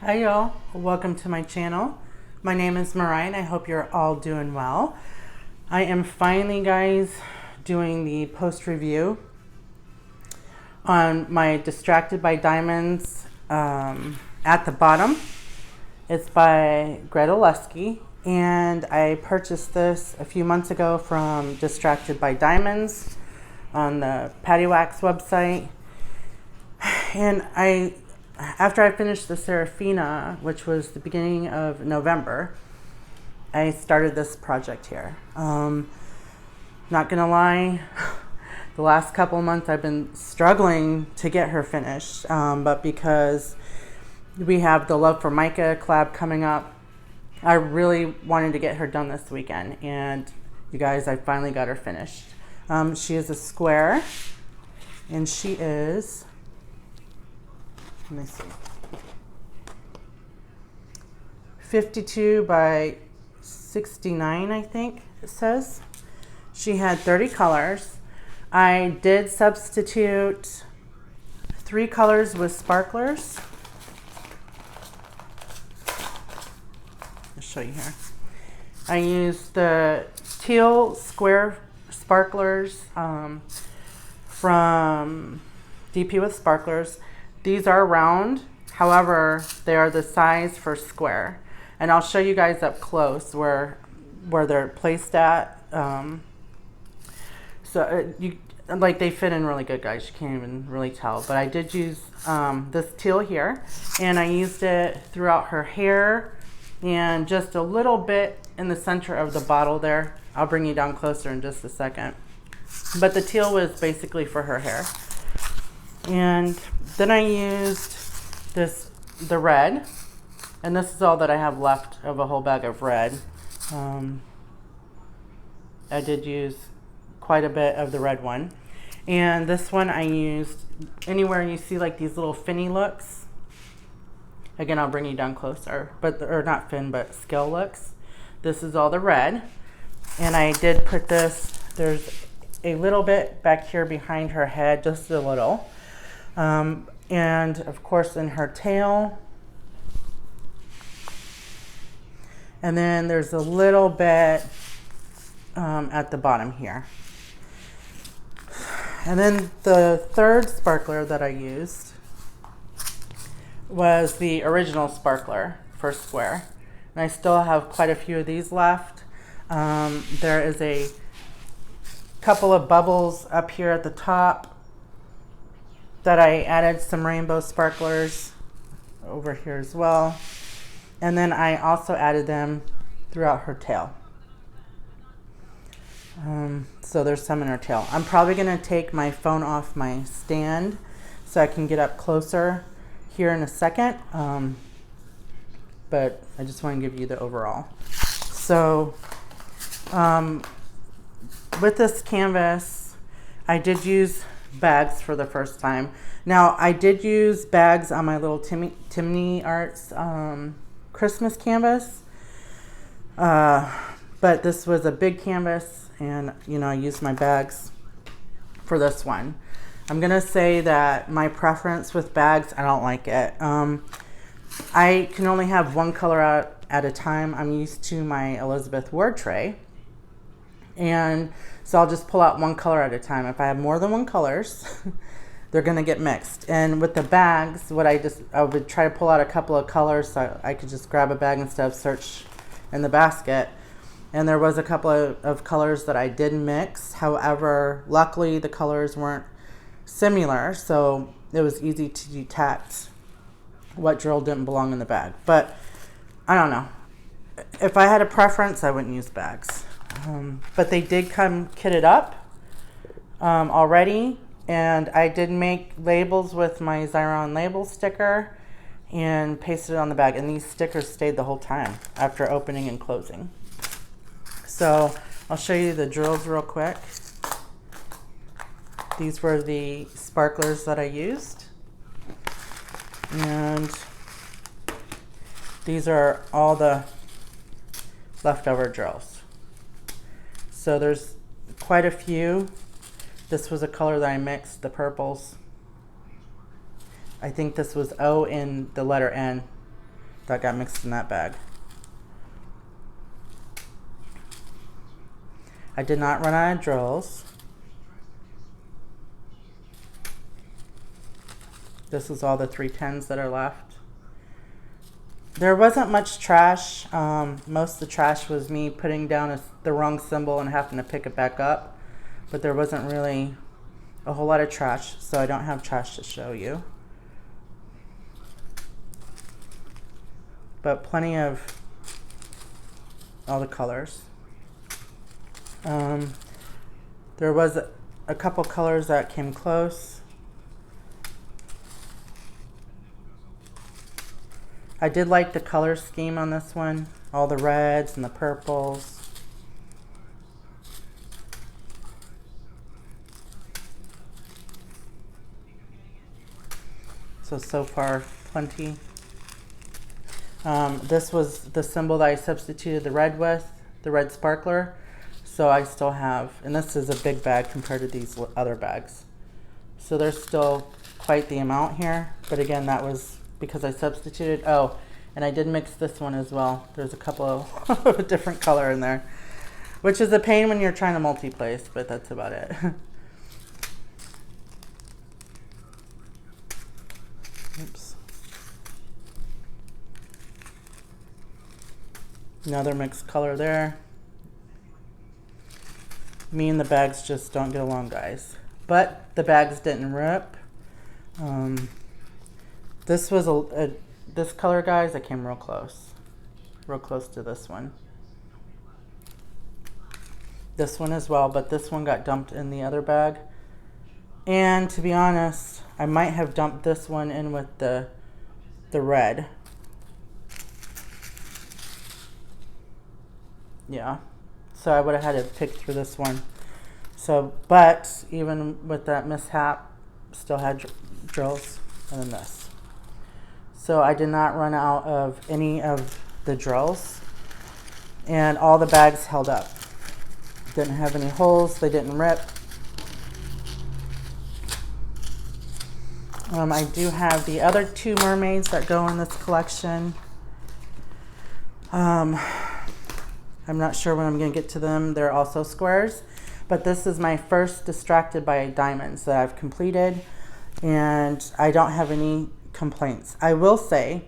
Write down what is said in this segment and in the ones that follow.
Hi y'all, welcome to my channel. My name is Mariah and I hope you're all doing well. I am finally, guys, doing the post review on my Distracted by Diamonds at the bottom. It's by Greta Lusky and I purchased this a few months ago from Distracted by Diamonds on the paddywaxx website. And after I finished the Serafina, which was the beginning of November, I started this project here. Not gonna lie, the last couple of months I've been struggling to get her finished, but because we have the Love for Mica collab coming up, I really wanted to get her done this weekend, and you guys, I finally got her finished. She is a square, and she is, let me see, 52 by 69, I think it says. She had 30 colors. I did substitute 3 colors with sparklers. I'll show you here. I used the teal square sparklers from dpwithsparklers. These are round, however, they are the size for square. And I'll show you guys up close where they're placed at. Like they fit in really good, guys. You can't even really tell. But I did use this teal here, and I used it throughout her hair and just a little bit in the center of the bottle there. I'll bring you down closer in just a second. But the teal was basically for her hair. And then I used the red, and this is all that I have left of a whole bag of red. I did use quite a bit of the red one. And this one I used anywhere you see like these little finny looks. Again, I'll bring you down closer, or not fin, but scale looks. This is all the red. And I did put this, there's a little bit back here behind her head, just a little. And of course in her tail. And then there's a little bit at the bottom here. And then the third sparkler that I used was the original sparkler for square. And I still have quite a few of these left. There is a couple of bubbles up here at the top that I added some rainbow sparklers over here as well. And then I also added them throughout her tail. So there's some in her tail. I'm probably gonna take my phone off my stand so I can get up closer here in a second. But I just wanna give you the overall. So with this canvas, I did use bags for the first time. Now I did use bags on my little Timney Arts Christmas canvas, but this was a big canvas, and I used my bags for this one. I'm gonna say that my preference with bags, I don't like it. I can only have one color out at a time. I'm used to my Elizabeth Ward tray, and so I'll just pull out one color at a time. If I have more than one colors, they're gonna get mixed. And with the bags, I would try to pull out a couple of colors so I could just grab a bag instead of search in the basket. And there was a couple of colors that I did mix. However, luckily the colors weren't similar, so it was easy to detect what drill didn't belong in the bag. But I don't know. If I had a preference, I wouldn't use bags. But they did come kitted up already, and I did make labels with my Xyron label sticker and pasted it on the bag, and these stickers stayed the whole time after opening and closing. So I'll show you the drills real quick. These were the sparklers that I used, and these are all the leftover drills. So there's quite a few. This was a color that I mixed, the purples. I think this was O in the letter N. that got mixed in that bag. I did not run out of drills. This is all the 310s that are left. There wasn't much trash. Most of the trash was me putting down the wrong symbol and having to pick it back up. But there wasn't really a whole lot of trash, so I don't have trash to show you. But plenty of all the colors. There was a couple colors that came close. I did like the color scheme on this one, all the reds and the purples. So far, plenty. This was the symbol that I substituted the red with, the red sparkler. So I still have, and this is a big bag compared to these other bags. So there's still quite the amount here. But again, that was because I substituted. Oh, and I did mix this one as well. There's a couple of a different color in there, which is a pain when you're trying to multi-place, but that's about it. Oops. Another mixed color there. Me and the bags just don't get along, guys. But the bags didn't rip. This was this color, guys. I came real close to this one. This one as well, but this one got dumped in the other bag. And to be honest, I might have dumped this one in with the red. Yeah. So I would have had to pick through this one. So, but even with that mishap, still had drills, and then this. So I did not run out of any of the drills, and all the bags held up. Didn't have any holes, they didn't rip. I do have the other two mermaids that go in this collection. I'm not sure when I'm going to get to them. They're also squares, but this is my first Distracted by Diamonds that I've completed, and I don't have any complaints. I will say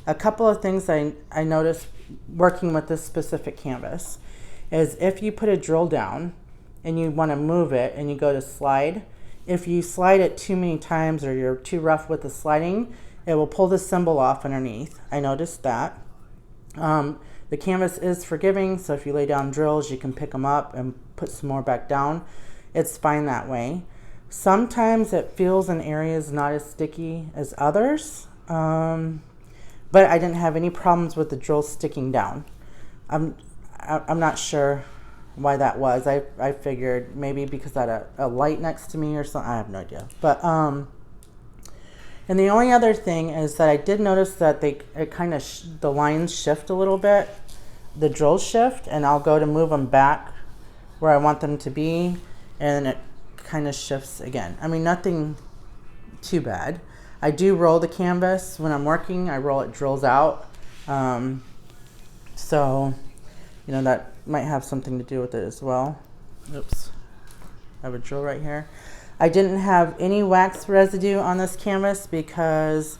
a couple of things I noticed working with this specific canvas is if you put a drill down and you want to move it and you go to slide, if you slide it too many times or you're too rough with the sliding, it will pull the symbol off underneath. I noticed that. The canvas is forgiving, so if you lay down drills, you can pick them up and put some more back down. It's fine that way. Sometimes it feels in areas not as sticky as others, but I didn't have any problems with the drills sticking down. I'm not sure why that was. I figured maybe because I had a light next to me or something. I have no idea. But and the only other thing is that I did notice that the lines shift a little bit, the drills shift, and I'll go to move them back where I want them to be, and it kind of shifts again. I mean, nothing too bad. I do roll the canvas when I'm working. I roll it drills out. So, you know, that might have something to do with it as well. Oops. I have a drill right here. I didn't have any wax residue on this canvas because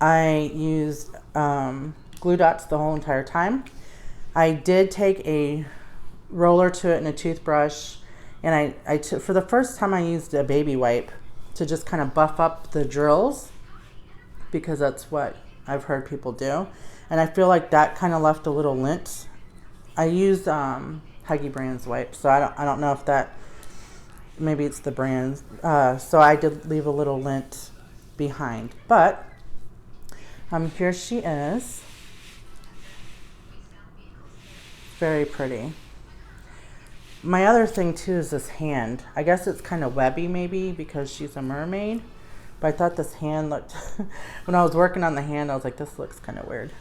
I used glue dots the whole entire time. I did take a roller to it and a toothbrush, and I took, for the first time I used a baby wipe to just kind of buff up the drills because that's what I've heard people do. And I feel like that kind of left a little lint. I used Huggy Brands wipe, so I don't know if that, maybe it's the brand. So I did leave a little lint behind, but here she is. Very pretty. My other thing too is this hand. I guess it's kind of webby maybe because she's a mermaid, but I thought this hand looked, when I was working on the hand, I was like, this looks kind of weird.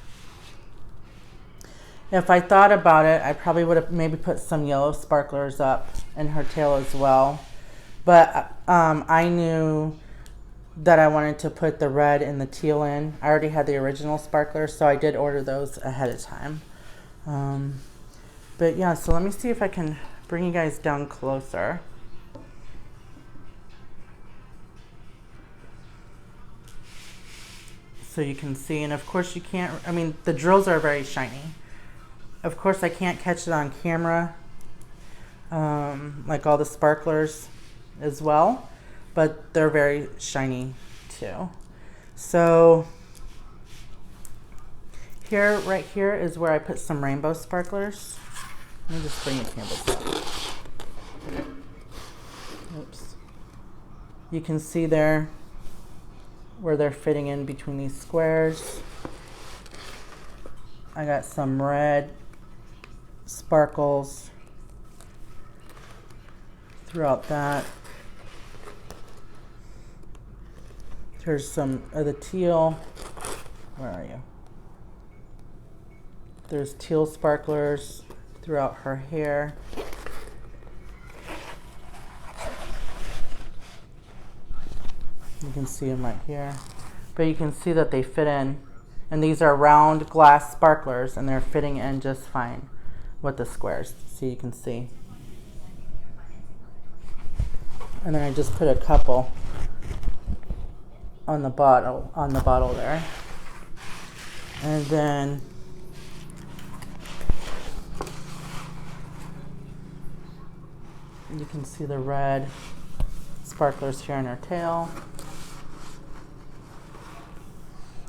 If I thought about it, I probably would have maybe put some yellow sparklers up in her tail as well. But I knew that I wanted to put the red and the teal in. I already had the original sparklers, so I did order those ahead of time. But yeah, so let me see if I can bring you guys down closer. So you can see, and of course you can't, I mean, the drills are very shiny. Of course I can't catch it on camera, like all the sparklers as well, but they're very shiny too. So here, right here is where I put some rainbow sparklers. Let me just bring the canvas up. Oops. You can see there where they're fitting in between these squares. I got some red sparkles throughout that. Here's some of the teal. Where are you? There's teal sparklers throughout her hair. You can see them right here. But you can see that they fit in. And these are round glass sparklers, and they're fitting in just fine with the squares. So you can see. And then I just put a couple on the bottle there. And then you can see the red sparklers here in her tail.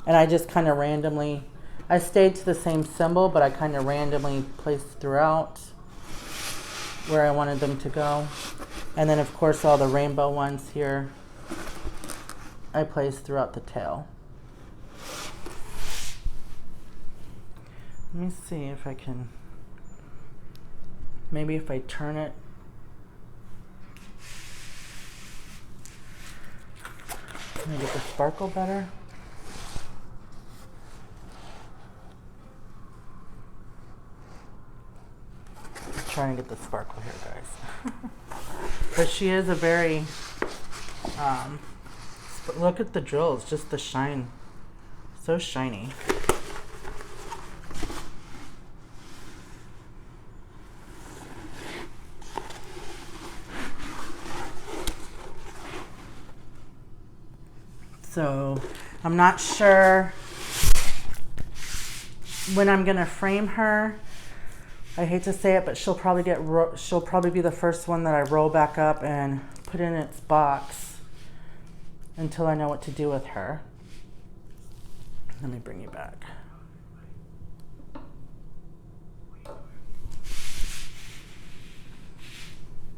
And I just kind of randomly, I stayed to the same symbol, but I kind of randomly placed throughout where I wanted them to go. And then of course all the rainbow ones here, I placed throughout the tail. Let me see if I can, maybe if I turn it. Can I get the sparkle better? I'm trying to get the sparkle here, guys. But she is a very, look at the drills, just the shine, so shiny. So I'm not sure when I'm gonna frame her. I hate to say it, but she'll probably be the first one that I roll back up and put in its box until I know what to do with her. Let me bring you back.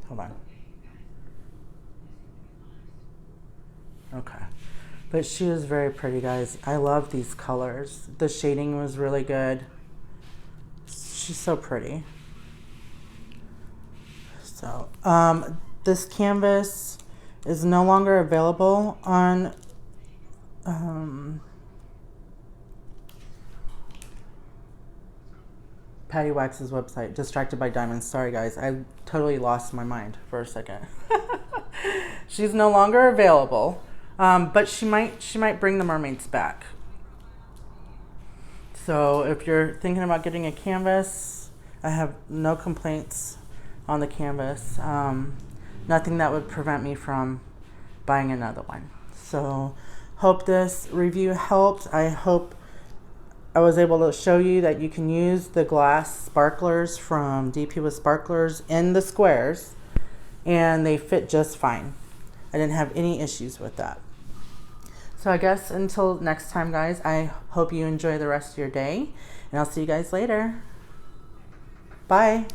Hold on. Okay. But she is very pretty, guys. I love these colors. The shading was really good. She's so pretty. So, this canvas is no longer available on paddywaxx's website, Distracted by Diamonds. Sorry, guys. I totally lost my mind for a second. She's no longer available. But she might bring the mermaids back. So if you're thinking about getting a canvas, I have no complaints on the canvas. Nothing that would prevent me from buying another one. So hope this review helped. I hope I was able to show you that you can use the glass sparklers from DP with Sparklers in the squares, and they fit just fine. I didn't have any issues with that. So I guess until next time, guys, I hope you enjoy the rest of your day, and I'll see you guys later. Bye.